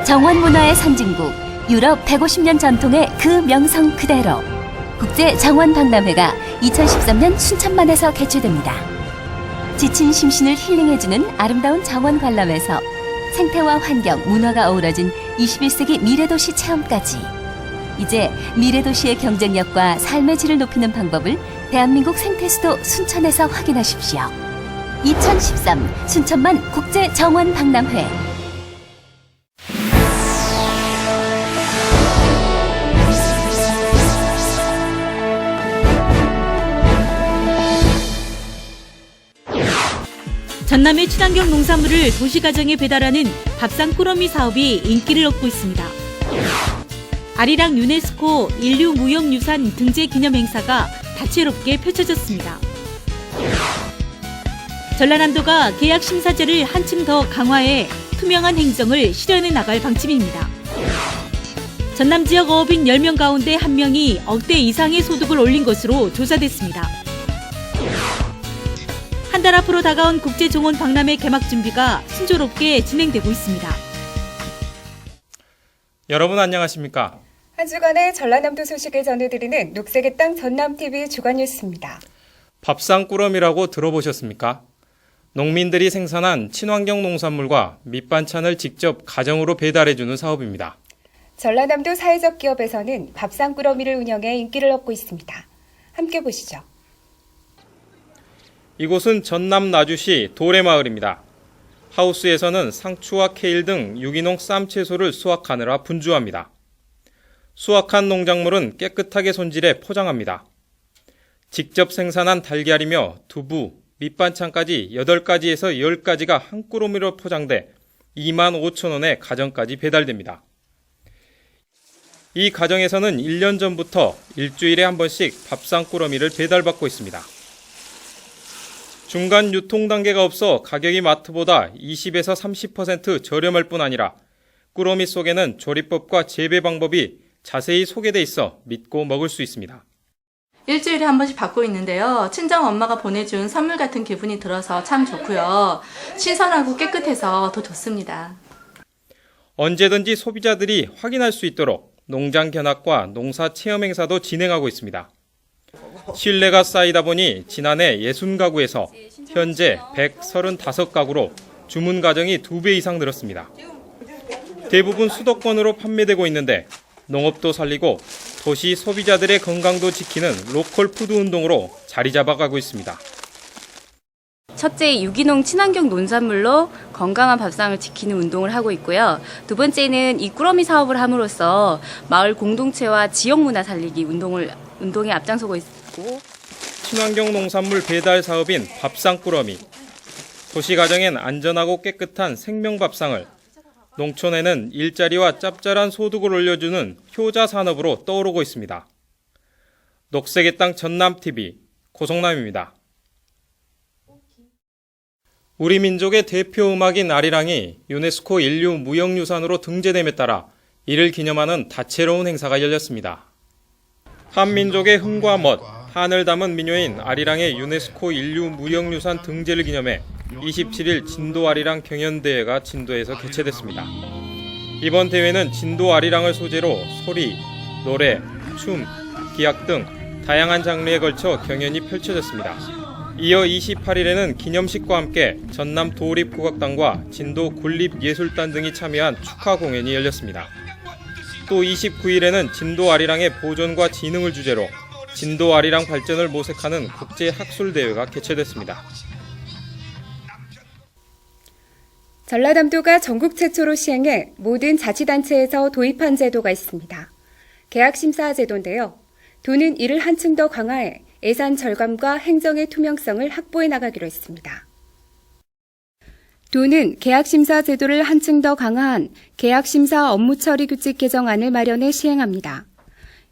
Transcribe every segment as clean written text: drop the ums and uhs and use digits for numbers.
정원문화의 선진국, 유럽 150년 전통의 그 명성 그대로 국제 정원 박람회가 2013년 순천만에서 개최됩니다. 지친 심신을 힐링해주는 아름다운 정원 관람에서 생태와 환경, 문화가 어우러진 21세기 미래도시 체험까지 이제 미래도시의 경쟁력과 삶의 질을 높이는 방법을 대한민국 생태수도 순천에서 확인하십시오. 2013 순천만 국제 정원 박람회. 전남의 친환경 농산물을 도시가정에 배달하는 밥상꾸러미 사업이 인기를 얻고 있습니다. 아리랑 유네스코 인류무형유산 등재 기념 행사가 다채롭게 펼쳐졌습니다. 전라남도가 계약 심사제를 한층 더 강화해 투명한 행정을 실현해 나갈 방침입니다. 전남 지역 어업인 10명 가운데 1명이 억대 이상의 소득을 올린 것으로 조사됐습니다. 한 달 앞으로 다가온 국제정원 박람회 개막 준비가 순조롭게 진행되고 있습니다. 여러분 안녕하십니까? 한 주간의 전라남도 소식을 전해드리는 녹색의 땅 전남TV 주간 뉴스입니다. 밥상꾸러미라고 들어보셨습니까? 농민들이 생산한 친환경 농산물과 밑반찬을 직접 가정으로 배달해주는 사업입니다. 전라남도 사회적 기업에서는 밥상꾸러미를 운영해 인기를 얻고 있습니다. 함께 보시죠. 이곳은 전남 나주시 도래마을입니다. 하우스에서는 상추와 케일 등 유기농 쌈 채소를 수확하느라 분주합니다. 수확한 농작물은 깨끗하게 손질해 포장합니다. 직접 생산한 달걀이며 두부, 밑반찬까지 8가지에서 10가지가 한 꾸러미로 포장돼 25,000원에 가정까지 배달됩니다. 이 가정에서는 1년 전부터 일주일에 한 번씩 밥상꾸러미를 배달받고 있습니다. 중간 유통 단계가 없어 가격이 마트보다 20에서 30% 저렴할 뿐 아니라 꾸러미 속에는 조리법과 재배 방법이 자세히 소개돼 있어 믿고 먹을 수 있습니다. 일주일에 한 번씩 받고 있는데요. 친정 엄마가 보내준 선물 같은 기분이 들어서 참 좋고요. 신선하고 깨끗해서 더 좋습니다. 언제든지 소비자들이 확인할 수 있도록 농장 견학과 농사 체험 행사도 진행하고 있습니다. 신뢰가 쌓이다 보니 지난해 60가구에서 현재 135가구로 주문 가정이 2배 이상 늘었습니다. 대부분 수도권으로 판매되고 있는데 농업도 살리고 도시 소비자들의 건강도 지키는 로컬 푸드 운동으로 자리 잡아가고 있습니다. 첫째, 유기농 친환경 농산물로 건강한 밥상을 지키는 운동을 하고 있고요. 두 번째는 이 꾸러미 사업을 함으로써 마을 공동체와 지역 문화 살리기 운동에 앞장서고 있고, 친환경 농산물 배달 사업인 밥상꾸러미. 도시 가정엔 안전하고 깨끗한 생명밥상을, 농촌에는 일자리와 짭짤한 소득을 올려주는 효자 산업으로 떠오르고 있습니다. 녹색의 땅 전남TV 고성남입니다. 우리 민족의 대표 음악인 아리랑이 유네스코 인류 무형유산으로 등재됨에 따라 이를 기념하는 다채로운 행사가 열렸습니다. 한민족의 흥과 멋, 한을 담은 민요인 아리랑의 유네스코 인류 무형유산 등재를 기념해 27일 진도 아리랑 경연대회가 진도에서 개최됐습니다. 이번 대회는 진도 아리랑을 소재로 소리, 노래, 춤, 기악 등 다양한 장르에 걸쳐 경연이 펼쳐졌습니다. 이어 28일에는 기념식과 함께 전남 도립국악단과 진도 군립예술단 등이 참여한 축하 공연이 열렸습니다. 또 29일에는 진도 아리랑의 보존과 진흥을 주제로 진도 아리랑 발전을 모색하는 국제학술대회가 개최됐습니다. 전라남도가 전국 최초로 시행해 모든 자치단체에서 도입한 제도가 있습니다. 계약심사 제도인데요. 도는 이를 한층 더 강화해 예산 절감과 행정의 투명성을 확보해 나가기로 했습니다. 도는 계약심사 제도를 한층 더 강화한 계약심사 업무처리 규칙 개정안을 마련해 시행합니다.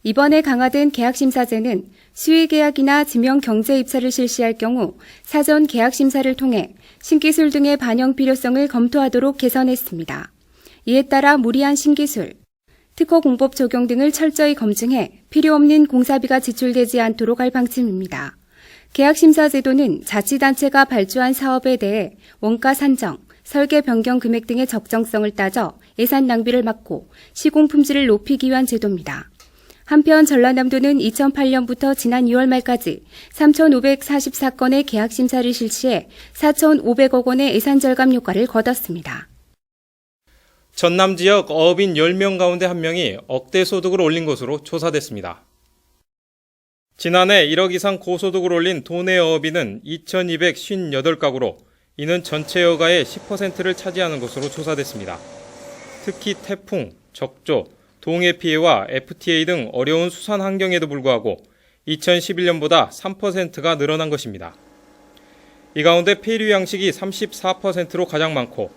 이번에 강화된 계약심사제는 수의계약이나 지명경제입찰을 실시할 경우 사전 계약심사를 통해 신기술 등의 반영 필요성을 검토하도록 개선했습니다. 이에 따라 무리한 신기술, 특허공법 적용 등을 철저히 검증해 필요 없는 공사비가 지출되지 않도록 할 방침입니다. 계약심사 제도는 자치단체가 발주한 사업에 대해 원가 산정, 설계 변경 금액 등의 적정성을 따져 예산 낭비를 막고 시공 품질을 높이기 위한 제도입니다. 한편 전라남도는 2008년부터 지난 6월 말까지 3,544건의 계약 심사를 실시해 4,500억 원의 예산 절감 효과를 거뒀습니다. 전남 지역 어업인 10명 가운데 1명이 억대 소득을 올린 것으로 조사됐습니다. 지난해 1억 이상 고소득을 올린 도내 어업인은 2,258가구로 이는 전체 여가의 10%를 차지하는 것으로 조사됐습니다. 특히 태풍, 적조, 동해 피해와 FTA 등 어려운 수산 환경에도 불구하고 2011년보다 3%가 늘어난 것입니다. 이 가운데 폐류 양식이 34%로 가장 많고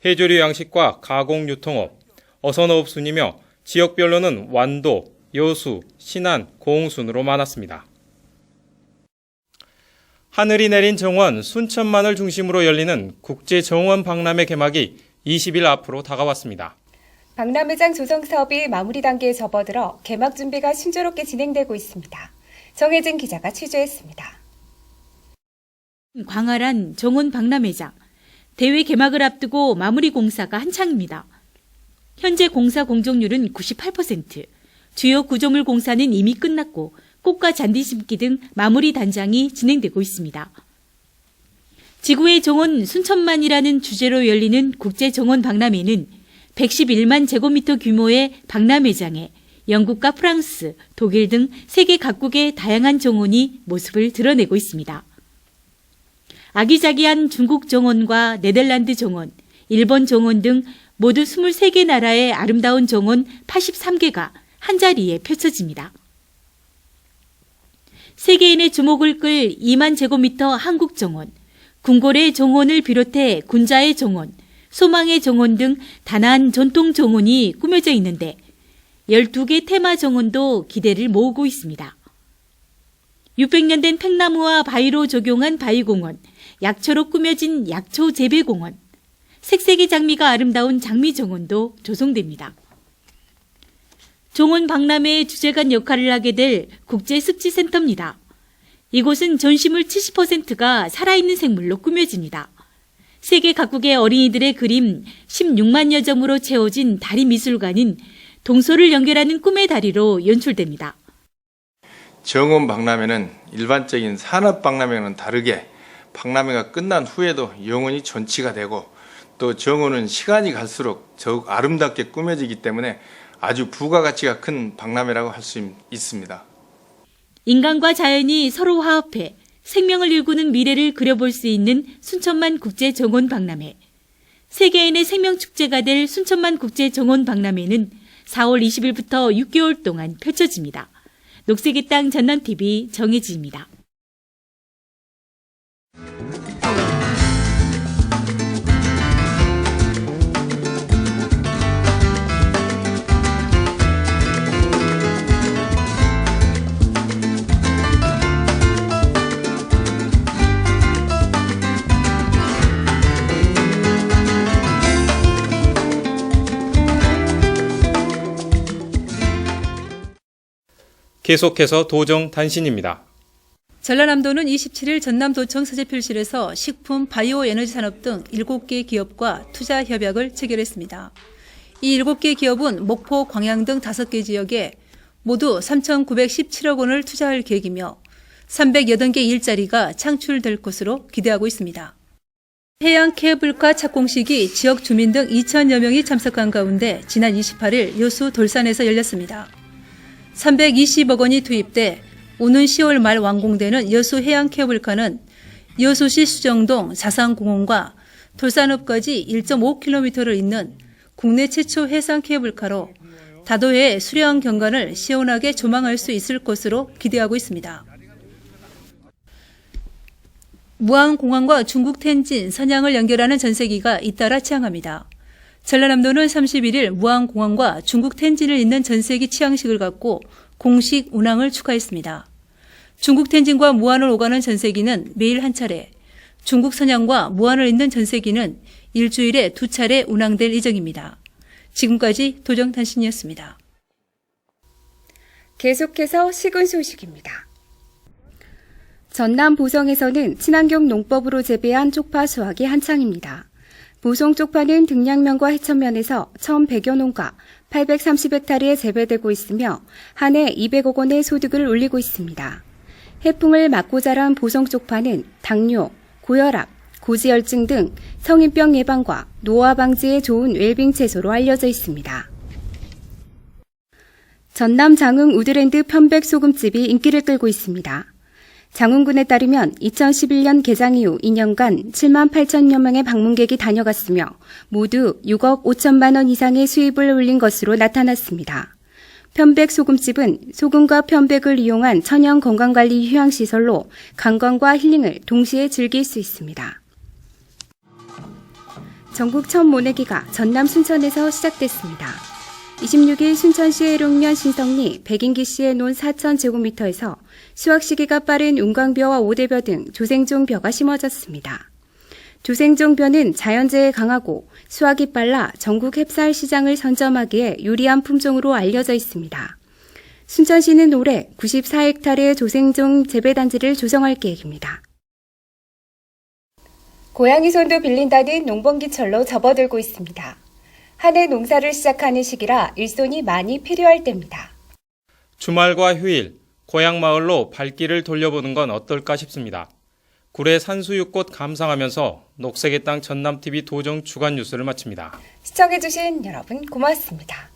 해조류 양식과 가공 유통업, 어선어업 순이며 지역별로는 완도, 여수, 신안, 고흥 순으로 많았습니다. 하늘이 내린 정원 순천만을 중심으로 열리는 국제 정원 박람회 개막이 20일 앞으로 다가왔습니다. 박람회장 조성 사업이 마무리 단계에 접어들어 개막 준비가 순조롭게 진행되고 있습니다. 정혜진 기자가 취재했습니다. 광활한 정원 박람회장. 대회 개막을 앞두고 마무리 공사가 한창입니다. 현재 공사 공정률은 98%, 주요 구조물 공사는 이미 끝났고 꽃과 잔디 심기 등 마무리 단장이 진행되고 있습니다. 지구의 정원 순천만이라는 주제로 열리는 국제 정원 박람회는 111만 제곱미터 규모의 박람회장에 영국과 프랑스, 독일 등 세계 각국의 다양한 정원이 모습을 드러내고 있습니다. 아기자기한 중국 정원과 네덜란드 정원, 일본 정원 등 모두 23개 나라의 아름다운 정원 83개가 한자리에 펼쳐집니다. 세계인의 주목을 끌 2만 제곱미터 한국 정원, 궁궐의 정원을 비롯해 군자의 정원, 소망의 정원 등 다양한 전통 정원이 꾸며져 있는데 12개 테마 정원도 기대를 모으고 있습니다. 600년 된 팽나무와 바위로 조경한 바위공원, 약초로 꾸며진 약초 재배공원, 색색의 장미가 아름다운 장미정원도 조성됩니다. 정원 박람회의 주재관 역할을 하게 될 국제습지센터입니다. 이곳은 전시물 70%가 살아있는 생물로 꾸며집니다. 세계 각국의 어린이들의 그림 16만여 점으로 채워진 다리미술관은 동서를 연결하는 꿈의 다리로 연출됩니다. 정원 박람회는 일반적인 산업 박람회와는 다르게 박람회가 끝난 후에도 영원히 전치가 되고 또 정원은 시간이 갈수록 더욱 아름답게 꾸며지기 때문에 아주 부가가치가 큰 박람회라고 할 수 있습니다. 인간과 자연이 서로 화합해 생명을 일구는 미래를 그려볼 수 있는 순천만 국제정원 박람회. 세계인의 생명축제가 될 순천만 국제정원 박람회는 4월 20일부터 6개월 동안 펼쳐집니다. 녹색의 땅 전남TV 정혜지입니다. 계속해서 도정 단신입니다. 전라남도는 27일 전남도청 서재필실에서 식품, 바이오 에너지 산업 등 7개 기업과 투자 협약을 체결했습니다. 이 7개 기업은 목포, 광양 등 5개 지역에 모두 3,917억 원을 투자할 계획이며 380개 일자리가 창출될 것으로 기대하고 있습니다. 해양 케이블카 착공식이 지역 주민 등 2천여 명이 참석한 가운데 지난 28일 여수 돌산에서 열렸습니다. 320억 원이 투입돼 오는 10월 말 완공되는 여수 해양 케이블카는 여수시 수정동 자산공원과 돌산읍까지 1.5km를 잇는 국내 최초 해상 케이블카로 다도해의 수려한 경관을 시원하게 조망할 수 있을 것으로 기대하고 있습니다. 무안공항과 중국 텐진, 선양을 연결하는 전세기가 잇따라 취항합니다. 전라남도는 31일 무안공항과 중국 텐진을 잇는 전세기 취항식을 갖고 공식 운항을 축하했습니다. 중국 텐진과 무안을 오가는 전세기는 매일 한 차례, 중국 선양과 무안을 잇는 전세기는 일주일에 2차례 운항될 예정입니다. 지금까지 도정단신이었습니다. 계속해서 시군 소식입니다. 전남 보성에서는 친환경 농법으로 재배한 쪽파 수확이 한창입니다. 보송 쪽파는 등량면과 해천면에서 1,100여 농가 830헥타르에 재배되고 있으며 한 해 200억 원의 소득을 올리고 있습니다. 해풍을 맞고 자란 보송 쪽파는 당뇨, 고혈압, 고지혈증 등 성인병 예방과 노화 방지에 좋은 웰빙 채소로 알려져 있습니다. 전남 장흥 우드랜드 편백 소금집이 인기를 끌고 있습니다. 장흥군에 따르면 2011년 개장 이후 2년간 7만 8천여 명의 방문객이 다녀갔으며 모두 6억 5천만 원 이상의 수입을 올린 것으로 나타났습니다. 편백 소금집은 소금과 편백을 이용한 천연 건강관리 휴양시설로 관광과 힐링을 동시에 즐길 수 있습니다. 전국 첫 모내기가 전남 순천에서 시작됐습니다. 26일 순천시 해룡면 신성리 백인기시의 논 4,000제곱미터에서 수확 시기가 빠른 운광벼와 오대벼 등 조생종 벼가 심어졌습니다. 조생종 벼는 자연재해 강하고 수확이 빨라 전국 햅쌀 시장을 선점하기에 유리한 품종으로 알려져 있습니다. 순천시는 올해 94헥타르의 조생종 재배단지를 조성할 계획입니다. 고양이 손도 빌린다는 농번기철로 접어들고 있습니다. 한 해 농사를 시작하는 시기라 일손이 많이 필요할 때입니다. 주말과 휴일, 고향 마을로 발길을 돌려보는 건 어떨까 싶습니다. 구례 산수유꽃 감상하면서 녹색의 땅 전남TV 도정 주간 뉴스를 마칩니다. 시청해주신 여러분 고맙습니다.